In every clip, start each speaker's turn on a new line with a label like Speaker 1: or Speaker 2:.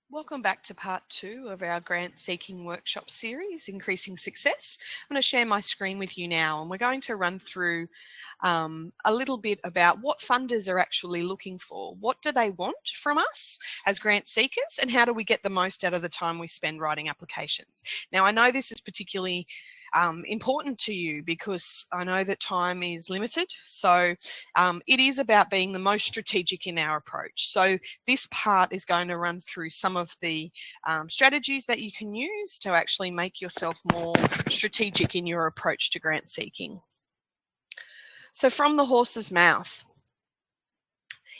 Speaker 1: Welcome back to part 2 of our grant seeking workshop series, Increasing Success. I'm going to share my screen with you now, and we're going to run through a little bit about what funders are actually looking for. What do they want from us as grant seekers, and how do we get the most out of the time we spend writing applications? Now, I know this is particularly important to you because I know that time is limited. So it is about being the most strategic in our approach. So this part is going to run through some of the strategies that you can use to actually make yourself more strategic in your approach to grant seeking. So from the horse's mouth.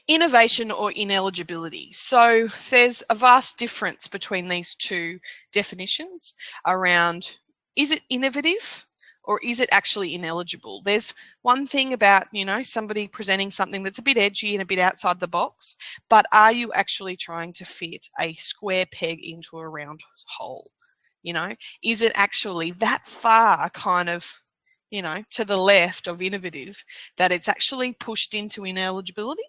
Speaker 1: Innovation or ineligibility. So there's a vast difference between these two definitions around, is it innovative or is it actually ineligible? There's one thing about, somebody presenting something that's a bit edgy and a bit outside the box, but are you actually trying to fit a square peg into a round hole? Is it actually that far kind of, to the left of innovative that it's actually pushed into ineligibility?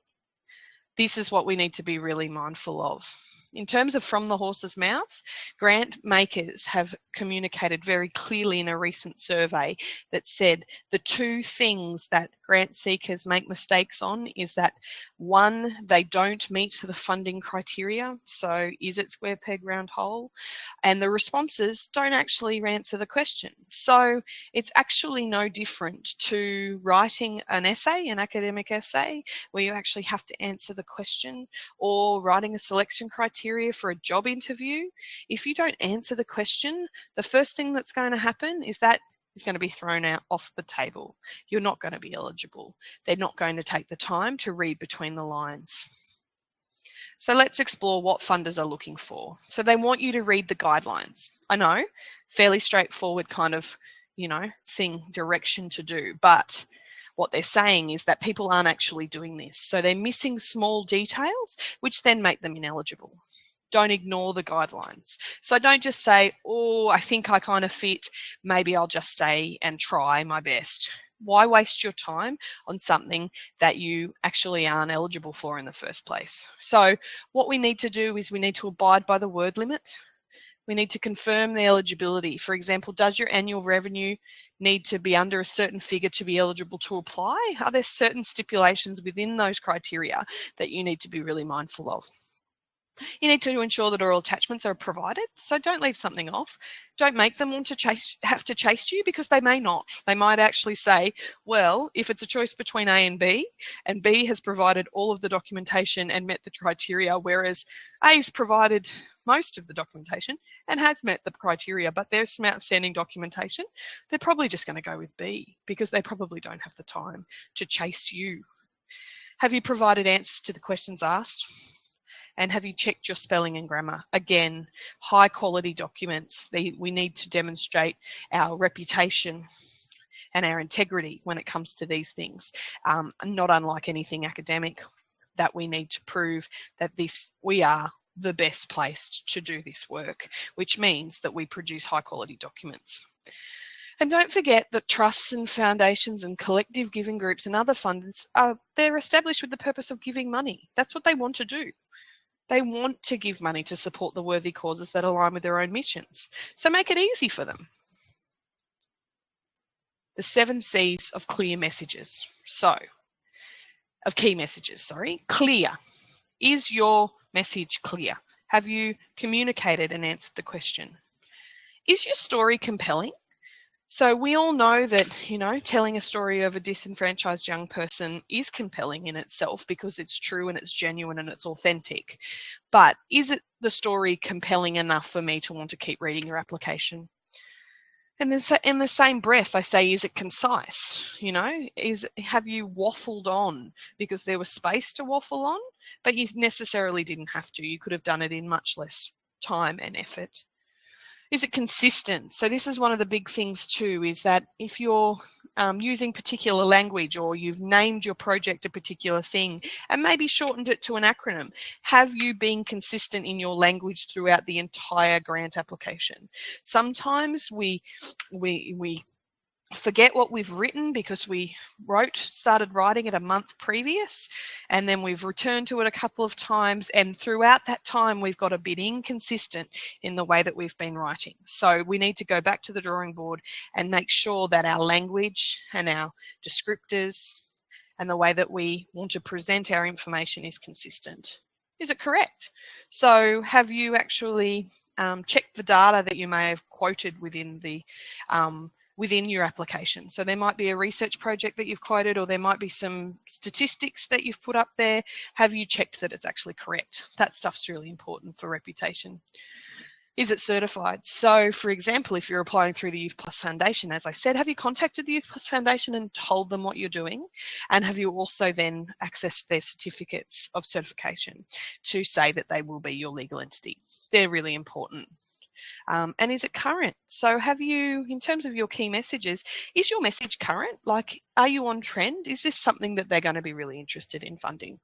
Speaker 1: This is what we need to be really mindful of. In terms of from the horse's mouth, grant makers have communicated very clearly in a recent survey that said the two things that grant seekers make mistakes on is that, one, they don't meet the funding criteria. So is it square peg round hole? And the responses don't actually answer the question. So it's actually no different to writing an essay, an academic essay, where you actually have to answer the question, or writing a selection criteria for a job interview. If you don't answer the question, the first thing that's going to happen is that is going to be thrown out off the table. You're not going to be eligible. They're not going to take the time to read between the lines. So let's explore what funders are looking for. So they want you to read the guidelines. I know, fairly straightforward kind of, direction to do, but what they're saying is that people aren't actually doing this. So they're missing small details, which then make them ineligible. Don't ignore the guidelines. So don't just say, oh, I think I kind of fit, maybe I'll just stay and try my best. Why waste your time on something that you actually aren't eligible for in the first place? So what we need to do is we need to abide by the word limit. We need to confirm the eligibility. For example, does your annual revenue need to be under a certain figure to be eligible to apply? Are there certain stipulations within those criteria that you need to be really mindful of? You need to ensure that all attachments are provided, so don't leave something off. Don't make them want to have to chase you, because they may not. They might actually say, well, if it's a choice between A and B has provided all of the documentation and met the criteria, whereas A's provided most of the documentation and has met the criteria, but there's some outstanding documentation, they're probably just going to go with B, because they probably don't have the time to chase you. Have you provided answers to the questions asked? And have you checked your spelling and grammar? Again, high quality documents. We need to demonstrate our reputation and our integrity when it comes to these things. Not unlike anything academic, that we need to prove that we are the best placed to do this work, which means that we produce high quality documents. And don't forget that trusts and foundations and collective giving groups and other funders, they're established with the purpose of giving money. That's what they want to do. They want to give money to support the worthy causes that align with their own missions. So make it easy for them. The 7 C's of clear messages. Of key messages, sorry. Clear. Is your message clear? Have you communicated and answered the question? Is your story compelling? So we all know that, telling a story of a disenfranchised young person is compelling in itself, because it's true and it's genuine and it's authentic. But is it the story compelling enough for me to want to keep reading your application? And then in the same breath, I say, is it concise? Have you waffled on because there was space to waffle on, but you necessarily didn't have to. You could have done it in much less time and effort. Is it consistent? So this is one of the big things too, is that if you're using particular language, or you've named your project a particular thing and maybe shortened it to an acronym, have you been consistent in your language throughout the entire grant application? Sometimes we forget what we've written because we started writing it a month previous, and then we've returned to it a couple of times, and throughout that time we've got a bit inconsistent in the way that we've been writing. So we need to go back to the drawing board and make sure that our language and our descriptors and the way that we want to present our information is consistent. Is it correct? So have you actually checked the data that you may have quoted within your application? So there might be a research project that you've quoted, or there might be some statistics that you've put up there. Have you checked that it's actually correct? That stuff's really important for reputation. Is it certified? So for example, if you're applying through the Youth+ Foundation, as I said, have you contacted the Youth+ Foundation and told them what you're doing? And have you also then accessed their certificates of certification to say that they will be your legal entity? They're really important. And is it current? So have you, in terms of your key messages, is your message current? Like, are you on trend? Is this something that they're going to be really interested in funding?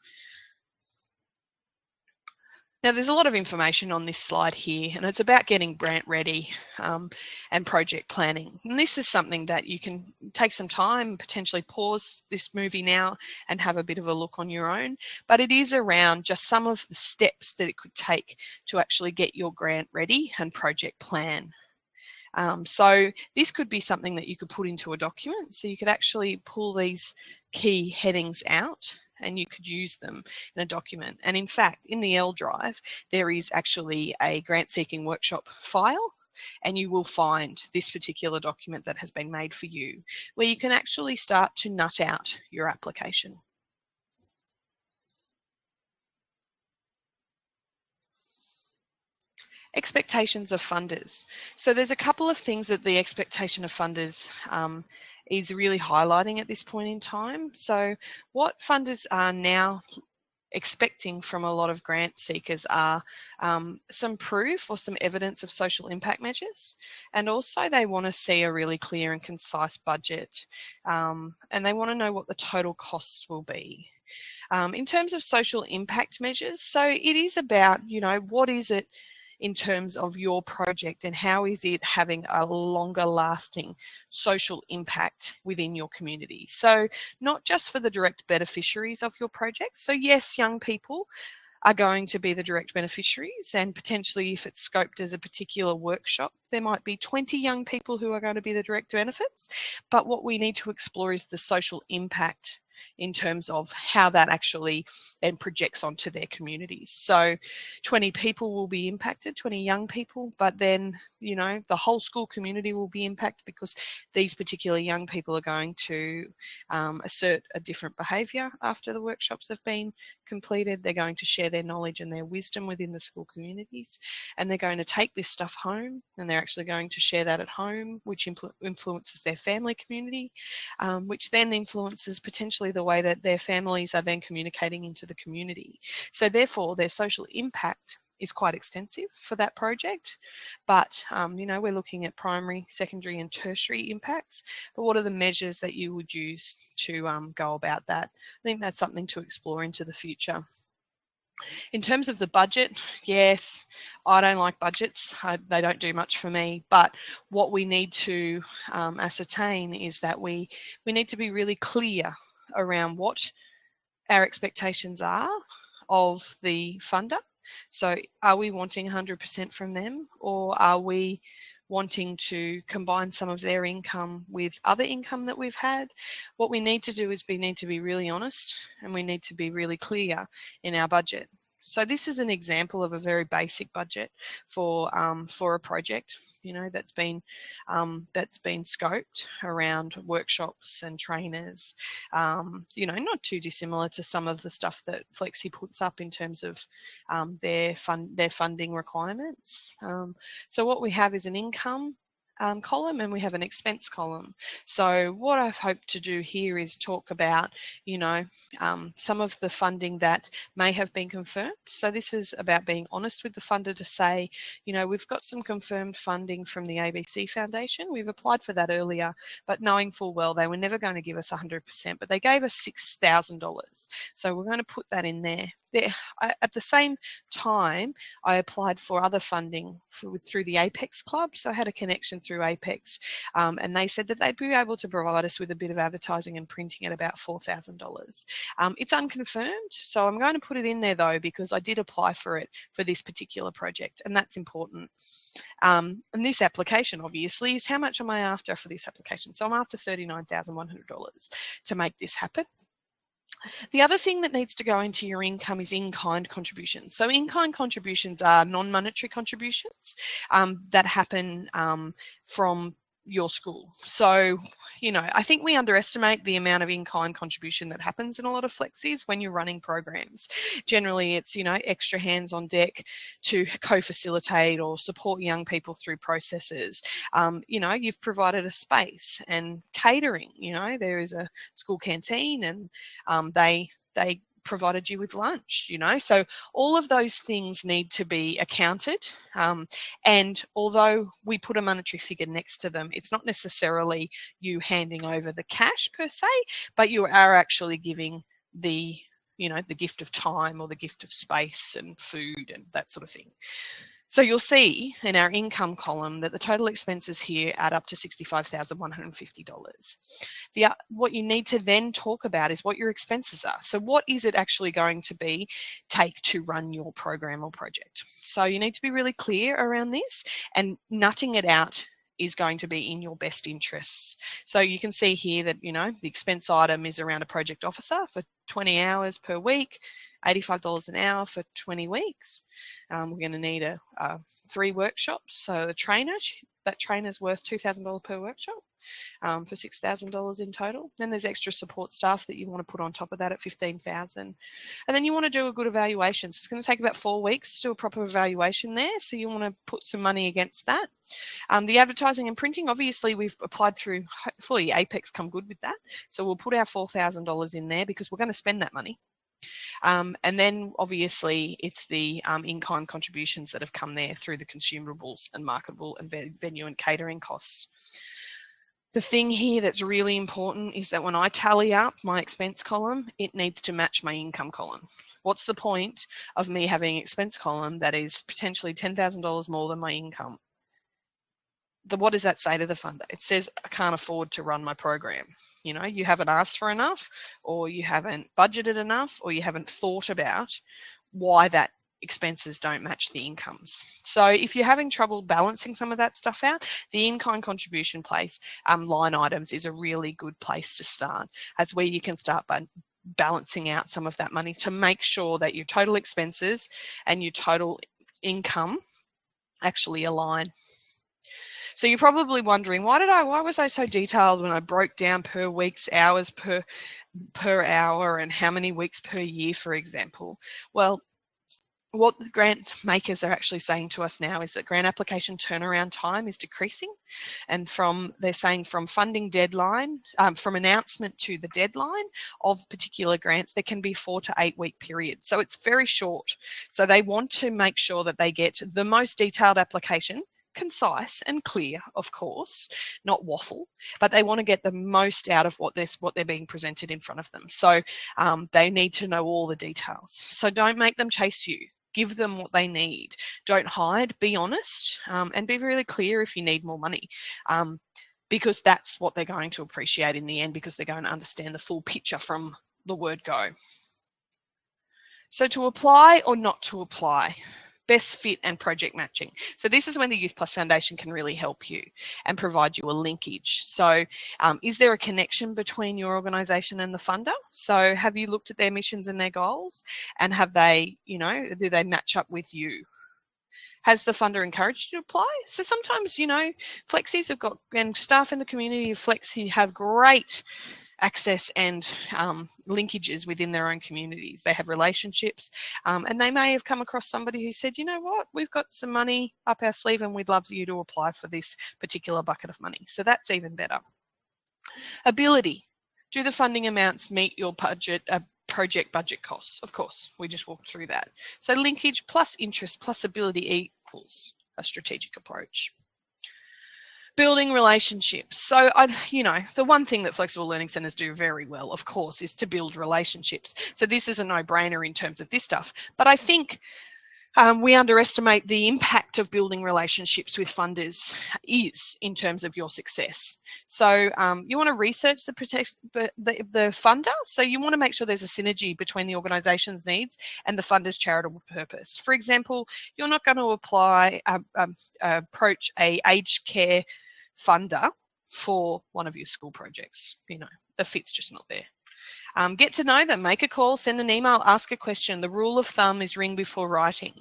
Speaker 1: Now, there's a lot of information on this slide here, and it's about getting grant ready and project planning. And this is something that you can take some time, potentially pause this movie now and have a bit of a look on your own. But it is around just some of the steps that it could take to actually get your grant ready and project plan. So this could be something that you could put into a document. So you could actually pull these key headings out and you could use them in a document. And in fact, in the L drive, there is actually a grant seeking workshop file, and you will find this particular document that has been made for you, where you can actually start to nut out your application. Expectations of funders. So there's a couple of things that the expectation of funders is really highlighting at this point in time. So what funders are now expecting from a lot of grant seekers are some proof or some evidence of social impact measures, and also they want to see a really clear and concise budget, and they want to know what the total costs will be. In terms of social impact measures, so it is about, you know, what is it in terms of your project and how is it having a longer lasting social impact within your community. So not just for the direct beneficiaries of your project. So yes, young people are going to be the direct beneficiaries, and potentially if it's scoped as a particular workshop, there might be 20 young people who are going to be the direct benefits. But what we need to explore is the social impact in terms of how that actually then projects onto their communities. So 20 people will be impacted, 20 young people, but then, you know, the whole school community will be impacted because these particular young people are going to assert a different behaviour after the workshops have been completed. They're going to share their knowledge and their wisdom within the school communities, and they're going to take this stuff home, and they're actually going to share that at home, which influences their family community, which then influences potentially the way that their families are then communicating into the community. So therefore, their social impact is quite extensive for that project. But, you know, we're looking at primary, secondary and tertiary impacts. But what are the measures that you would use to go about that? I think that's something to explore into the future. In terms of the budget, yes, I don't like budgets. They don't do much for me. But what we need to ascertain is that we need to be really clear around what our expectations are of the funder. So are we wanting 100% from them, or are we wanting to combine some of their income with other income that we've had? What we need to do is we need to be really honest, and we need to be really clear in our budget. So this is an example of a very basic budget for a project, you know, that's been scoped around workshops and trainers, you know, not too dissimilar to some of the stuff that Flexi puts up in terms of their funding requirements. So what we have is an income column, and we have an expense column. So what I've hoped to do here is talk about, you know, some of the funding that may have been confirmed. So this is about being honest with the funder to say, you know, we've got some confirmed funding from the ABC Foundation. We've applied for that earlier, but knowing full well they were never going to give us 100%, but they gave us $6,000. So we're going to put that in there. At the same time, I applied for other funding through the Apex Club. So I had a connection through Apex, and they said that they'd be able to provide us with a bit of advertising and printing at about $4,000. It's unconfirmed, so I'm going to put it in there though, because I did apply for it for this particular project, and that's important. And this application obviously is, how much am I after for this application? So I'm after $39,100 to make this happen. The other thing that needs to go into your income is in-kind contributions. So in-kind contributions are non-monetary contributions that happen from your school. So, you know, I think we underestimate the amount of in-kind contribution that happens in a lot of flexis when you're running programs. Generally, it's, you know, extra hands on deck to co-facilitate or support young people through processes. You know, you've provided a space and catering. You know, there is a school canteen, and they provided you with lunch, you know. So all of those things need to be accounted, and although we put a monetary figure next to them, it's not necessarily you handing over the cash per se, but you are actually giving the, you know, the gift of time or the gift of space and food and that sort of thing. So you'll see in our income column that the total expenses here add up to $65,150. What you need to then talk about is what your expenses are. So what is it actually going to take to run your program or project? So you need to be really clear around this, and nutting it out is going to be in your best interests. So you can see here that, you know, the expense item is around a project officer for 20 hours per week, $85 an hour for 20 weeks. We're going to need 3 workshops. So the trainer, that trainer's worth $2,000 per workshop for $6,000 in total. Then there's extra support staff that you want to put on top of that at $15,000. And then you want to do a good evaluation. So it's going to take about 4 weeks to do a proper evaluation there. So you want to put some money against that. The advertising and printing, obviously we've applied through, hopefully Apex come good with that. So we'll put our $4,000 in there because we're going to spend that money. And then obviously it's the in-kind contributions that have come there through the consumables and marketable and venue and catering costs. The thing here that's really important is that when I tally up my expense column, it needs to match my income column. What's the point of me having an expense column that is potentially $10,000 more than my income? What does that say to the funder? It says, I can't afford to run my program. You know, you haven't asked for enough, or you haven't budgeted enough, or you haven't thought about why that expenses don't match the incomes. So if you're having trouble balancing some of that stuff out, the in-kind contribution place line items is a really good place to start. That's where you can start by balancing out some of that money to make sure that your total expenses and your total income actually align. So you're probably wondering, why was I so detailed when I broke down per week's hours per hour and how many weeks per year, for example? Well, what the grant makers are actually saying to us now is that grant application turnaround time is decreasing, and they're saying from funding deadline, from announcement to the deadline of particular grants, there can be 4 to 8 week periods. So it's very short. So they want to make sure that they get the most detailed application, concise and clear, of course, not waffle, but they want to get the most out of what they're being presented in front of them. So they need to know all the details. So don't make them chase you. Give them what they need. Don't hide, be honest, and be really clear if you need more money, because that's what they're going to appreciate in the end, because they're going to understand the full picture from the word go. So to apply or not to apply, best fit and project matching. So this is when the Youth+ Foundation can really help you and provide you a linkage. So is there a connection between your organisation and the funder? So have you looked at their missions and their goals, and have they, you know, do they match up with you? Has the funder encouraged you to apply? So sometimes, you know, flexis have got, and staff in the community of flexi have great access and linkages within their own communities. They have relationships, and they may have come across somebody who said, you know what, we've got some money up our sleeve and we'd love you to apply for this particular bucket of money. So that's even better. Ability. Do the funding amounts meet your budget, project budget costs? Of course, we just walked through that. So linkage plus interest plus ability equals a strategic approach. Building relationships. So, you know, the one thing that flexible learning centres do very well, of course, is to build relationships. So this is a no-brainer in terms of this stuff. But I think We underestimate the impact of building relationships with funders is in terms of your success. So you want to research the funder. So you want to make sure there's a synergy between the organisation's needs and the funder's charitable purpose. For example, you're not going to approach a aged care funder for one of your school projects. You know, the fit's just not there. Get to know them, make a call, send an email, ask a question. The rule of thumb is ring before writing.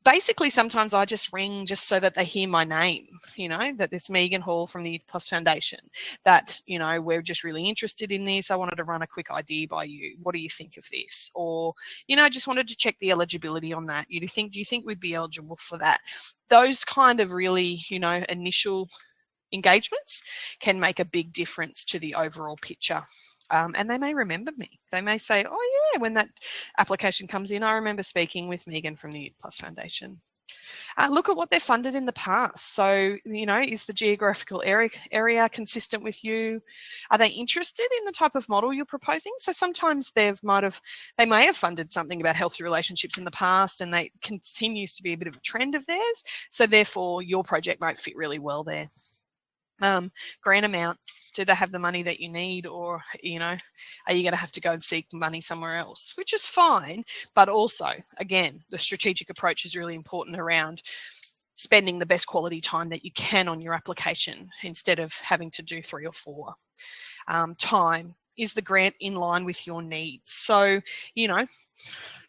Speaker 1: Basically, sometimes I just ring just so that they hear my name, you know, that it's Megan Hall from the youth+foundation, that, you know, we're just really interested in this. I wanted to run a quick idea by you. What do you think of this? Or, you know, I just wanted to check the eligibility on that. Do you think we'd be eligible for that? Those kind of really, you know, initial engagements can make a big difference to the overall picture. And they may remember me. They may say, oh yeah, when that application comes in, I remember speaking with Megan from the youth+foundation. Look at what they've funded in the past. So, you know, is the geographical area consistent with you? Are they interested in the type of model you're proposing? So sometimes they may have funded something about healthy relationships in the past, and they continues to be a bit of a trend of theirs. So therefore your project might fit really well there. Grant amount, do they have the money that you need, or, you know, are you going to have to go and seek money somewhere else, which is fine. But also, again, the strategic approach is really important around spending the best quality time that you can on your application instead of having to do 3 or 4. Time, is the grant in line with your needs? So, you know,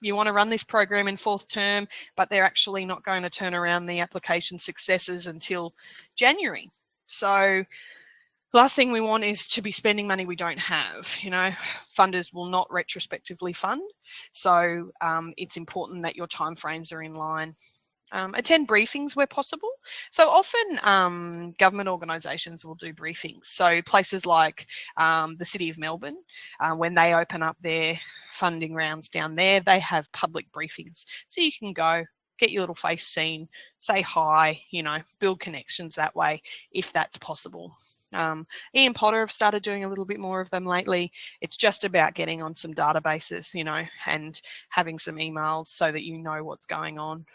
Speaker 1: you want to run this program in 4th term, but they're actually not going to turn around the application successes until January. So last thing we want is to be spending money we don't have. You know, funders will not retrospectively fund. So it's important that your timeframes are in line. Attend briefings where possible. So often government organisations will do briefings. So places like the City of Melbourne, when they open up their funding rounds down there, they have public briefings. So you can go, get your little face seen, say hi, you know, build connections that way if that's possible. Ian Potter have started doing a little bit more of them lately. It's just about getting on some databases, you know, and having some emails so that you know what's going on.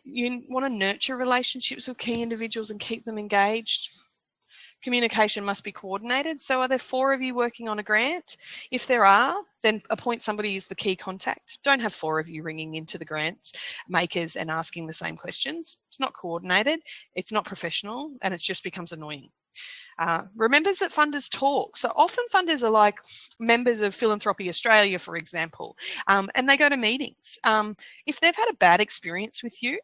Speaker 1: You want to nurture relationships with key individuals and keep them engaged. Communication must be coordinated. So are there 4 of you working on a grant? If there are, then appoint somebody as the key contact. Don't have 4 of you ringing into the grant makers and asking the same questions. It's not coordinated, it's not professional, and it just becomes annoying. Remembers that funders talk. So often funders are like members of Philanthropy Australia, for example, and they go to meetings. If they've had a bad experience with you,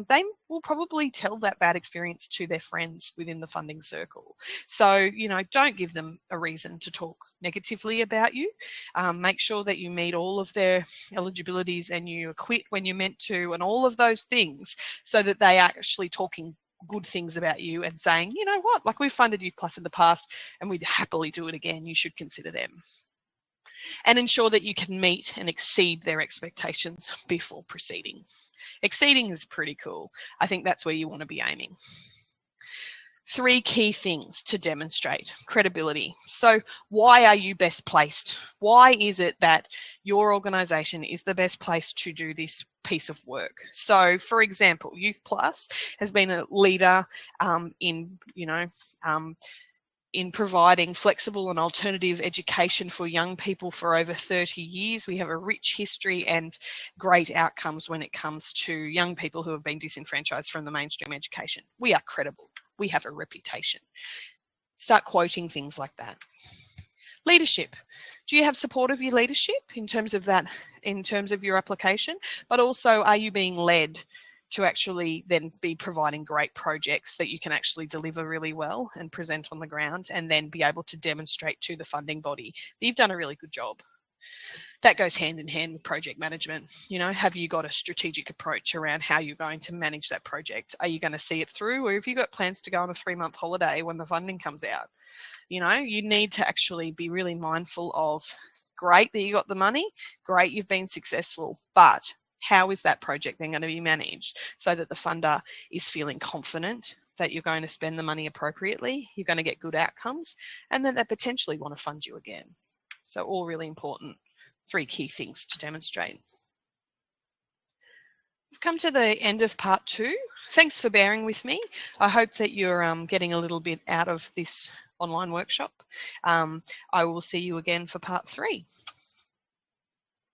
Speaker 1: they will probably tell that bad experience to their friends within the funding circle. So, you know, don't give them a reason to talk negatively about you. Make sure that you meet all of their eligibilities and you acquit when you're meant to, and all of those things, so that they are actually talking good things about you and saying, you know what, like, we've funded Youth+ in the past and we'd happily do it again. You should consider them. And ensure that you can meet and exceed their expectations before proceeding. Exceeding is pretty cool. I think that's where you want to be aiming. 3 key things to demonstrate credibility. So why are you best placed? Why is it that your organisation is the best place to do this piece of work? So, for example, Youth+ has been a leader in, you know, in providing flexible and alternative education for young people for over 30 years. We have a rich history and great outcomes when it comes to young people who have been disenfranchised from the mainstream education. We are credible. We have a reputation. Start quoting things like that. Leadership. Do you have support of your leadership in terms of that, in terms of your application? But also, are you being led to actually then be providing great projects that you can actually deliver really well and present on the ground, and then be able to demonstrate to the funding body that you've done a really good job? That goes hand in hand with project management. You know, have you got a strategic approach around how you're going to manage that project? Are you going to see it through, or have you got plans to go on a 3-month holiday when the funding comes out? You know, you need to actually be really mindful of, great that you got the money, great you've been successful, but how is that project then going to be managed so that the funder is feeling confident that you're going to spend the money appropriately, you're going to get good outcomes, and that they potentially want to fund you again. So all really important. 3 key things to demonstrate. We've come to the end of part 2. Thanks for bearing with me. I hope that you're getting a little bit out of this online workshop. I will see you again for part 3.